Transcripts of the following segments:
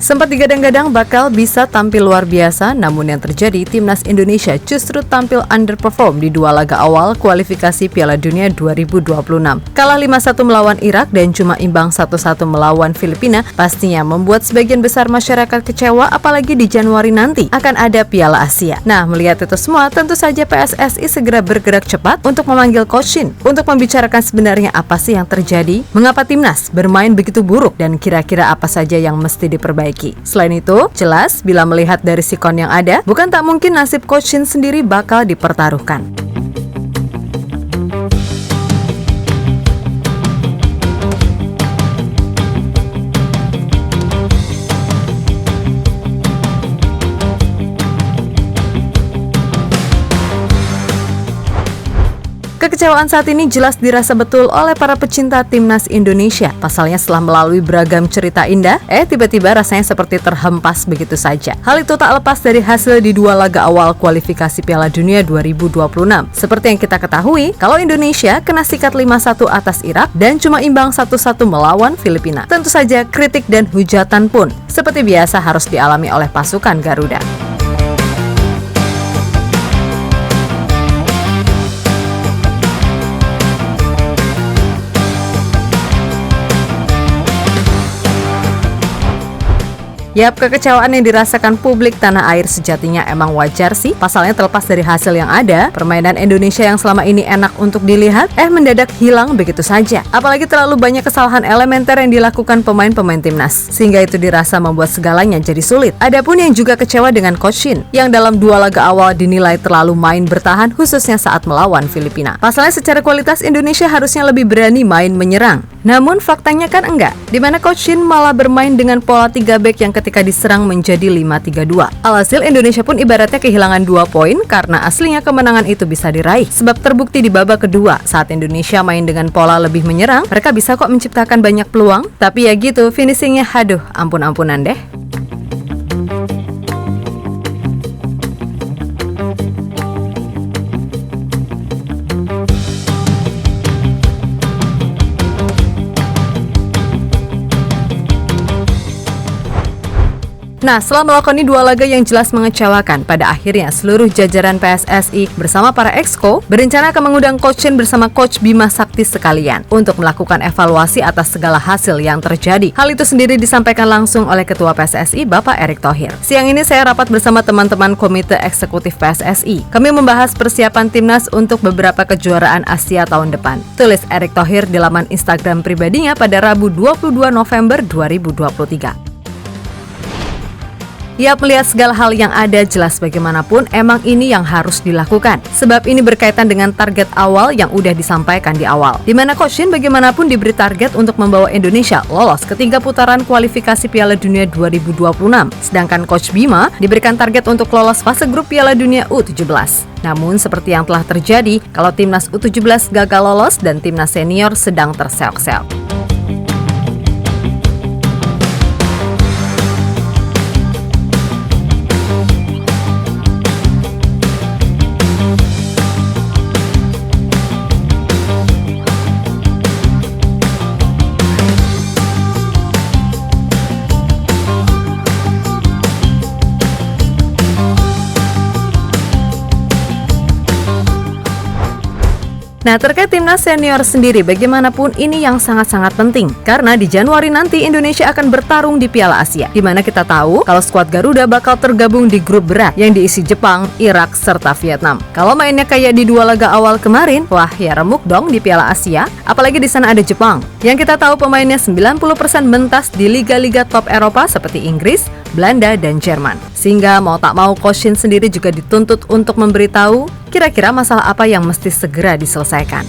Sempat digadang-gadang bakal bisa tampil luar biasa, namun yang terjadi Timnas Indonesia justru tampil underperform di dua laga awal kualifikasi Piala Dunia 2026. Kalah 5-1 melawan Irak dan cuma imbang 1-1 melawan Filipina pastinya membuat sebagian besar masyarakat kecewa, apalagi di Januari nanti akan ada Piala Asia. Nah, melihat itu semua, tentu saja PSSI segera bergerak cepat untuk memanggil Coach Shin untuk membicarakan sebenarnya apa sih yang terjadi, mengapa Timnas bermain begitu buruk, dan kira-kira apa saja yang mesti diperbaiki. Selain itu, jelas bila melihat dari sikon yang ada, bukan tak mungkin nasib Coach Shin sendiri bakal dipertaruhkan. Kekecewaan saat ini jelas dirasa betul oleh para pecinta Timnas Indonesia. Pasalnya setelah melalui beragam cerita indah, tiba-tiba rasanya seperti terhempas begitu saja. Hal itu tak lepas dari hasil di dua laga awal kualifikasi Piala Dunia 2026. Seperti yang kita ketahui, kalau Indonesia kena sikat 5-1 atas Irak dan cuma imbang 1-1 melawan Filipina. Tentu saja kritik dan hujatan pun seperti biasa harus dialami oleh pasukan Garuda. Yap, kekecewaan yang dirasakan publik tanah air sejatinya emang wajar sih. Pasalnya terlepas dari hasil yang ada, permainan Indonesia yang selama ini enak untuk dilihat, mendadak hilang begitu saja. Apalagi terlalu banyak kesalahan elementer yang dilakukan pemain-pemain timnas, sehingga itu dirasa membuat segalanya jadi sulit. Adapun yang juga kecewa dengan Coach Shin, yang dalam dua laga awal dinilai terlalu main bertahan, khususnya saat melawan Filipina. Pasalnya secara kualitas Indonesia harusnya lebih berani main menyerang. Namun faktanya kan enggak, dimana Coach Shin malah bermain dengan pola 3 back yang ketika diserang menjadi 5-3-2. Alhasil Indonesia pun ibaratnya kehilangan 2 poin karena aslinya kemenangan itu bisa diraih. Sebab terbukti di babak kedua, saat Indonesia main dengan pola lebih menyerang, mereka bisa kok menciptakan banyak peluang, tapi ya gitu, finishingnya haduh, ampun-ampunan deh. Nah, setelah melakoni dua laga yang jelas mengecewakan, pada akhirnya seluruh jajaran PSSI bersama para exco berencana akan mengundang Coach Shin bersama Coach Bima Sakti sekalian untuk melakukan evaluasi atas segala hasil yang terjadi. Hal itu sendiri disampaikan langsung oleh Ketua PSSI Bapak Erick Thohir. Siang ini saya rapat bersama teman-teman Komite Eksekutif PSSI. Kami membahas persiapan timnas untuk beberapa kejuaraan Asia tahun depan, tulis Erick Thohir di laman Instagram pribadinya pada Rabu 22 November 2023. Ia melihat segala hal yang ada, jelas bagaimanapun emang ini yang harus dilakukan. Sebab ini berkaitan dengan target awal yang udah disampaikan di awal. Dimana Coach Shin bagaimanapun diberi target untuk membawa Indonesia lolos ke 3 putaran kualifikasi Piala Dunia 2026. Sedangkan Coach Bima diberikan target untuk lolos fase grup Piala Dunia U17. Namun seperti yang telah terjadi, kalau timnas U17 gagal lolos dan timnas senior sedang terseok-seok. Nah, terkait timnas senior sendiri, bagaimanapun ini yang sangat-sangat penting. Karena di Januari nanti Indonesia akan bertarung di Piala Asia. Dimana kita tahu kalau skuad Garuda bakal tergabung di grup berat yang diisi Jepang, Irak, serta Vietnam. Kalau mainnya kayak di dua laga awal kemarin, wah ya remuk dong di Piala Asia. Apalagi di sana ada Jepang, yang kita tahu pemainnya 90% mentas di liga-liga top Eropa seperti Inggris, Belanda, dan Jerman. Sehingga mau tak mau Coach Shin sendiri juga dituntut untuk memberitahu kira-kira masalah apa yang mesti segera diselesaikan.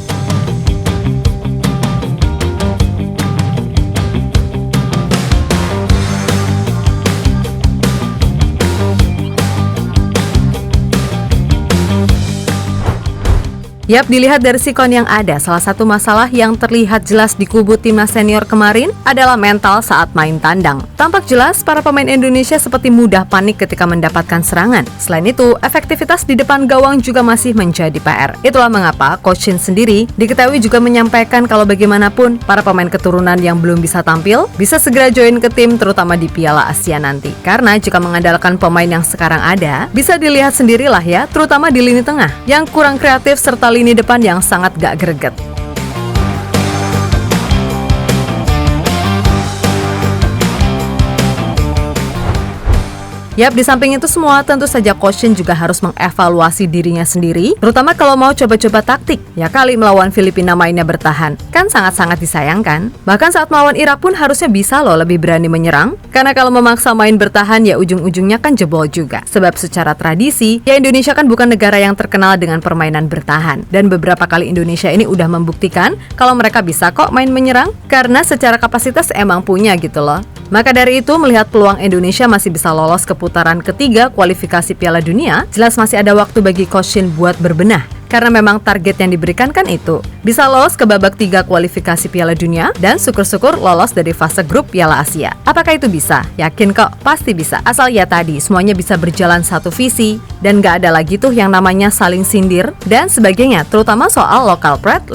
Yap, dilihat dari sikon yang ada, salah satu masalah yang terlihat jelas di kubu timnas senior kemarin adalah mental saat main tandang. Tampak jelas para pemain Indonesia seperti mudah panik ketika mendapatkan serangan. Selain itu, efektivitas di depan gawang juga masih menjadi PR. Itulah mengapa Coach Shin sendiri diketahui juga menyampaikan kalau bagaimanapun para pemain keturunan yang belum bisa tampil bisa segera join ke tim terutama di Piala Asia nanti. Karena jika mengandalkan pemain yang sekarang ada, bisa dilihat sendirilah ya, terutama di lini tengah yang kurang kreatif serta lini depan yang sangat gak greget. Yap, di samping itu semua, tentu saja Coach Shin juga harus mengevaluasi dirinya sendiri, terutama kalau mau coba-coba taktik. Ya kali melawan Filipina mainnya bertahan, kan sangat-sangat disayangkan. Bahkan saat melawan Irak pun harusnya bisa loh lebih berani menyerang, karena kalau memaksa main bertahan ya ujung-ujungnya kan jebol juga. Sebab secara tradisi, ya Indonesia kan bukan negara yang terkenal dengan permainan bertahan. Dan beberapa kali Indonesia ini udah membuktikan kalau mereka bisa kok main menyerang, karena secara kapasitas emang punya gitu loh. Maka dari itu, melihat peluang Indonesia masih bisa lolos ke putaran ketiga kualifikasi Piala Dunia, jelas masih ada waktu bagi Coach Shin buat berbenah. Karena memang target yang diberikan kan itu, bisa lolos ke babak 3 kualifikasi Piala Dunia dan syukur-syukur lolos dari fase grup Piala Asia. Apakah itu bisa? Yakin kok, pasti bisa. Asal ya tadi, semuanya bisa berjalan satu visi dan gak ada lagi tuh yang namanya saling sindir dan sebagainya, terutama soal lokal pride.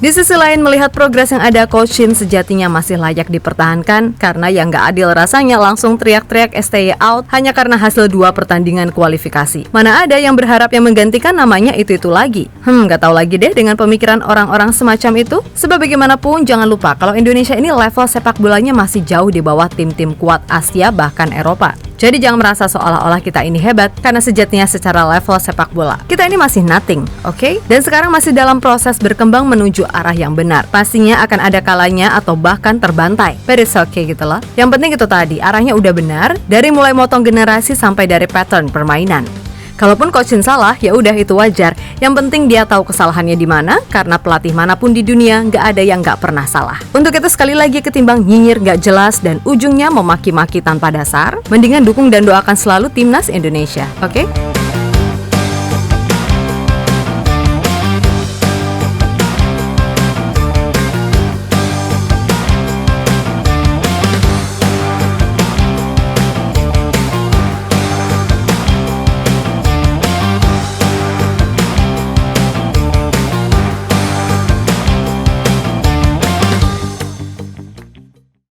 Di sisi lain, melihat progres yang ada, Coach Shin sejatinya masih layak dipertahankan karena yang gak adil rasanya langsung teriak-teriak STY out hanya karena hasil 2 pertandingan kualifikasi. Mana ada yang berharap yang menggantikan namanya itu-itu lagi. Gak tahu lagi deh dengan pemikiran orang-orang semacam itu. Sebab bagaimanapun jangan lupa kalau Indonesia ini level sepak bolanya masih jauh di bawah tim-tim kuat Asia bahkan Eropa. Jadi jangan merasa seolah-olah kita ini hebat, karena sejatinya secara level sepak bola kita ini masih nothing, oke? Dan sekarang masih dalam proses berkembang menuju arah yang benar. Pastinya akan ada kalanya atau bahkan terbantai, but it's okay gitu loh. Yang penting itu tadi, arahnya udah benar, dari mulai motong generasi sampai dari pattern permainan. Kalaupun Coach Shin salah, ya udah itu wajar. Yang penting dia tahu kesalahannya di mana, karena pelatih manapun di dunia nggak ada yang nggak pernah salah. Untuk itu sekali lagi ketimbang nyinyir nggak jelas dan ujungnya memaki-maki tanpa dasar, mendingan dukung dan doakan selalu timnas Indonesia, oke?